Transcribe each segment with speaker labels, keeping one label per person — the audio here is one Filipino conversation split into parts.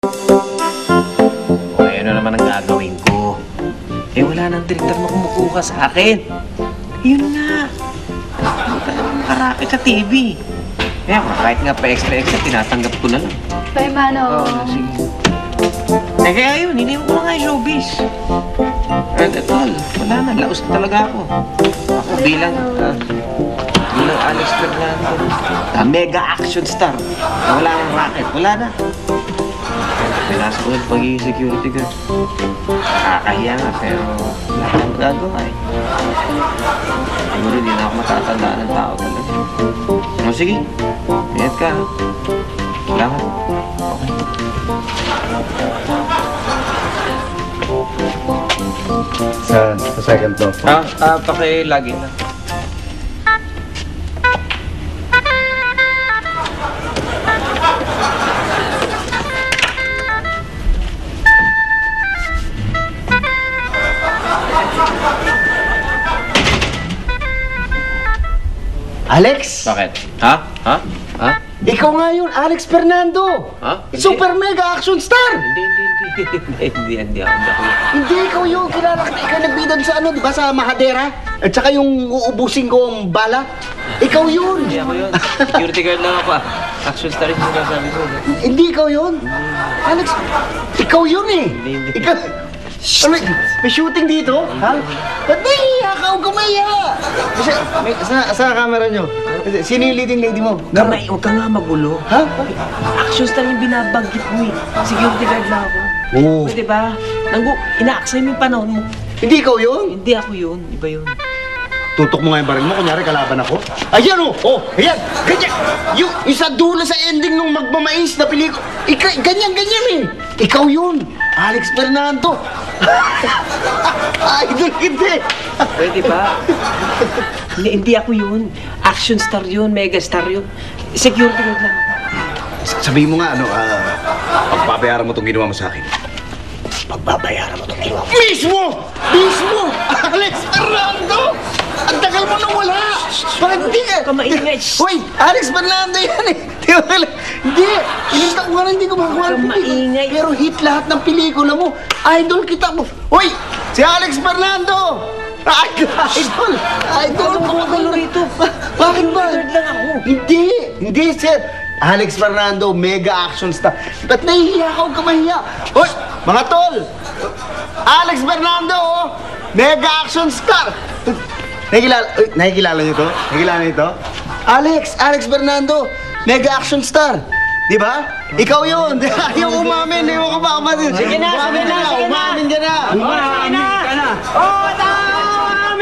Speaker 1: O, ano naman ang gagawin ko? Eh, wala nang director na kumukuha sa akin. Yun nga. Karaki sa TV. Kaya kahit nga pa extra-extra, tinatanggap ko na lang.
Speaker 2: Bye, Manong.
Speaker 1: Oo, sige. Eh, kaya yun, hindi ko na nga yung showbiz. Tol, wala na, laos na talaga ako. Ako bilang Alex Fernando, mega action star, na wala nang racket, wala na. Pinasa ko yung pagiging security guard. Nakakahiya nga, pero wala akong magagawa eh. Siguro hindi na ako matatandaan ng tao talaga. O sige, ingat ka. Salamat. Okay.
Speaker 3: Sa second floor po.
Speaker 1: Pakilagi na.
Speaker 3: Alex!
Speaker 1: Bakit? Ha? Ha? Ha?
Speaker 3: Ikaw nga yun, Alex Fernando!
Speaker 1: Ha?
Speaker 3: Super mega action star!
Speaker 1: Hindi ako.
Speaker 3: Hindi, ikaw yun. Kilala ka. Ikaw nagbidan sa ano, di ba? Sa Mahadera? At saka yung uubusin ko ang bala. Ikaw yun!
Speaker 1: Hindi ako yun. Security guard lang ako. Action star yung sinasabi ko.
Speaker 3: Hindi ikaw yun. Alex, ikaw yun eh.
Speaker 1: Hindi.
Speaker 3: Ikaw... Ano, may shooting dito? Ha? Ba't nahihiya ka? Huwag kumaya! Sa camera nyo. Sino yung leading lady mo?
Speaker 1: Huwag ka nga magulo.
Speaker 3: Ha?
Speaker 1: Action star yung binabanggit mo eh. Security guard lang ako.
Speaker 3: Oo.
Speaker 1: Pwede ba? Ina-aksay mo yung panahon mo.
Speaker 3: Hindi ikaw yun?
Speaker 1: Hindi ako yun. Iba yun.
Speaker 3: Tutok mo nga yung baril mo, kunyari kalaban ako. Ayan o! Oh, ayan! Ganyan! Yung sa dulo sa ending nung magmamais na pelikula. Ganyan eh! Ikaw yun! Alex Fernando! Idol hindi!
Speaker 1: Pwede ba? Hindi ako yun. Action star yun. Mega star yun. Security guard lang ako.
Speaker 3: Sabihin mo nga, pagbabayaran mo itong ginawa mo sa akin. Pagbabayaran mo itong ginawa mo. Mismo! Alex Fernando! Ang tagal mo nang wala! Bakit hindi ka?
Speaker 1: Kamaingay!
Speaker 3: Hoy! Alex Fernando yan eh! Hindi! Ilinta ko nga na hindi ko makakuha ng pelikula.
Speaker 1: Kamaingay!
Speaker 3: Pero hit lahat ng pelikula mo. Idol kita mo. Hoy! Si Alex Fernando! Idol ko
Speaker 1: Ano rito?
Speaker 3: Bakit ba?
Speaker 1: Security guard lang ako.
Speaker 3: Hindi sir. Alex Fernando, mega action star. Ba't nahihiya ka? Huwag ka mahiya. Hoy! Mga tol! Alex Fernando, oh! Mega action star! Nakikilala niyo to? Nakikilala niyo to? Alex Fernando, mega action star. Di ba? Ikaw yun. Ayaw umamin. Ayaw ka ba umamin?
Speaker 1: Sige na.
Speaker 3: Umamin ka na.
Speaker 1: Umamin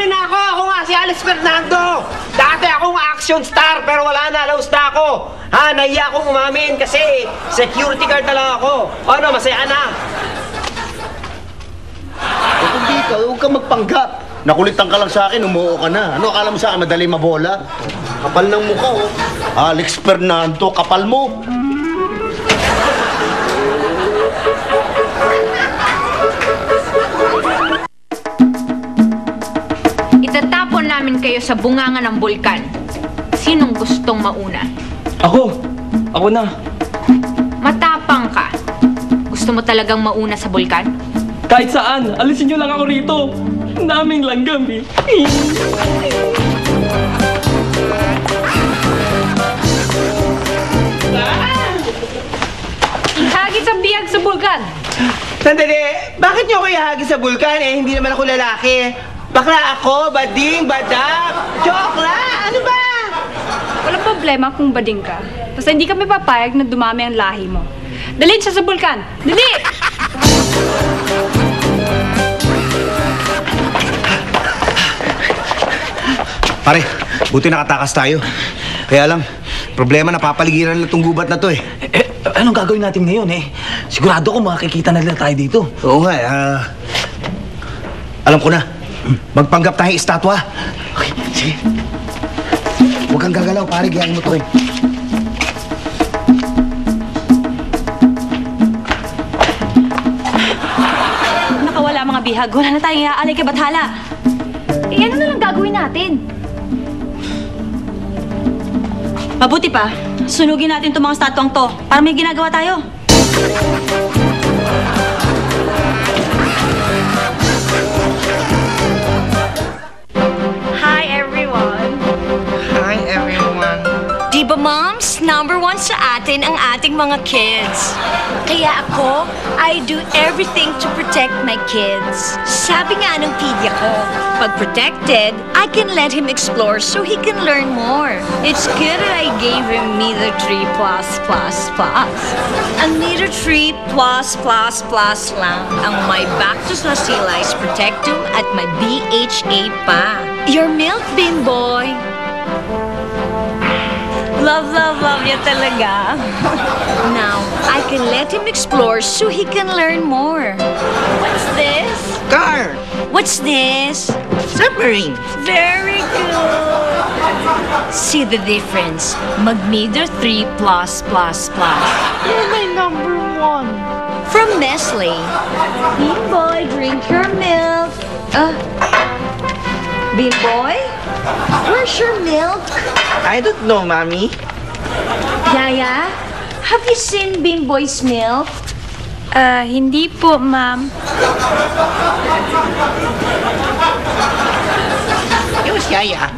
Speaker 1: na ako. Ako nga si Alex Fernando. Dati akong action star pero wala na. Laos na ako. Nahiya akong umamin kasi security guard na lang ako. Ano, masaya na.
Speaker 3: Hindi ka, huwag ka magpanggap. Nakulitan ka lang sa akin, umuo ka na. Ano, akala mo sa akin, madali mabola? Kapal ng mukha, oh. Alex Fernando, kapal mo.
Speaker 4: Itatapon namin kayo sa bunganga ng bulkan. Sinong gustong mauna?
Speaker 5: Ako na.
Speaker 4: Matapang ka. Gusto mo talagang mauna sa bulkan?
Speaker 5: Kahit saan, alisin nyo lang ako rito. Ang daming langgam eh.
Speaker 4: Hagis ang biyag sa bulkan.
Speaker 6: Sandali, bakit niyo ako ihagis sa bulkan eh? Hindi naman ako lalaki. Bakla ako, bading, badak. Joke lang, ano ba?
Speaker 2: Walang problema kung bading ka. Basta hindi kami papayag na dumami ang lahi mo. Dalhin siya sa bulkan! Dali!
Speaker 3: Pare, buti nakatakas tayo. Kaya lang, problema napapaligiran na itong gubat na to eh.
Speaker 5: Anong gagawin natin ngayon eh? Sigurado ko makikita na nila tayo dito.
Speaker 3: Oo nga, alam ko na. Magpanggap tayo estatwa.
Speaker 5: Okay, sige.
Speaker 3: Huwag kang gagalaw, pare. Gayahin mo to eh.
Speaker 2: Nakawala mga bihag. Wala na tayong iaalay kay Bathala. Eh, ano na lang gagawin natin? Mabuti pa, sunugin natin itong mga statwang to para may ginagawa tayo.
Speaker 7: Hi, everyone.
Speaker 6: Hi, everyone.
Speaker 7: Di ba, moms? Number one sa atin ang ating mga kids. Kaya ako, I do everything to protect my kids. Sabi nga ng pidya ko, pag protected, I can let him explore so he can learn more. It's good that I gave him Meter 3+++. Ang Meter 3+++ lang ang may Bactus lacillis protectum at may BHA pa. Your milk, Bimboy. Love, love, love niya talaga. Now, I can let him explore so he can learn more. What's this?
Speaker 6: Car.
Speaker 7: What's this?
Speaker 6: Submarine.
Speaker 7: Very good. See the difference. Magmeter 3+++.
Speaker 6: You're my number one.
Speaker 7: From Nestle. Bimboy, drink your milk. Bimboy? Where's your milk?
Speaker 6: I don't know, Mommy.
Speaker 7: Yaya, have you seen Bimboy's milk?
Speaker 2: Hindi po, ma'am.
Speaker 6: Yung si Yaya.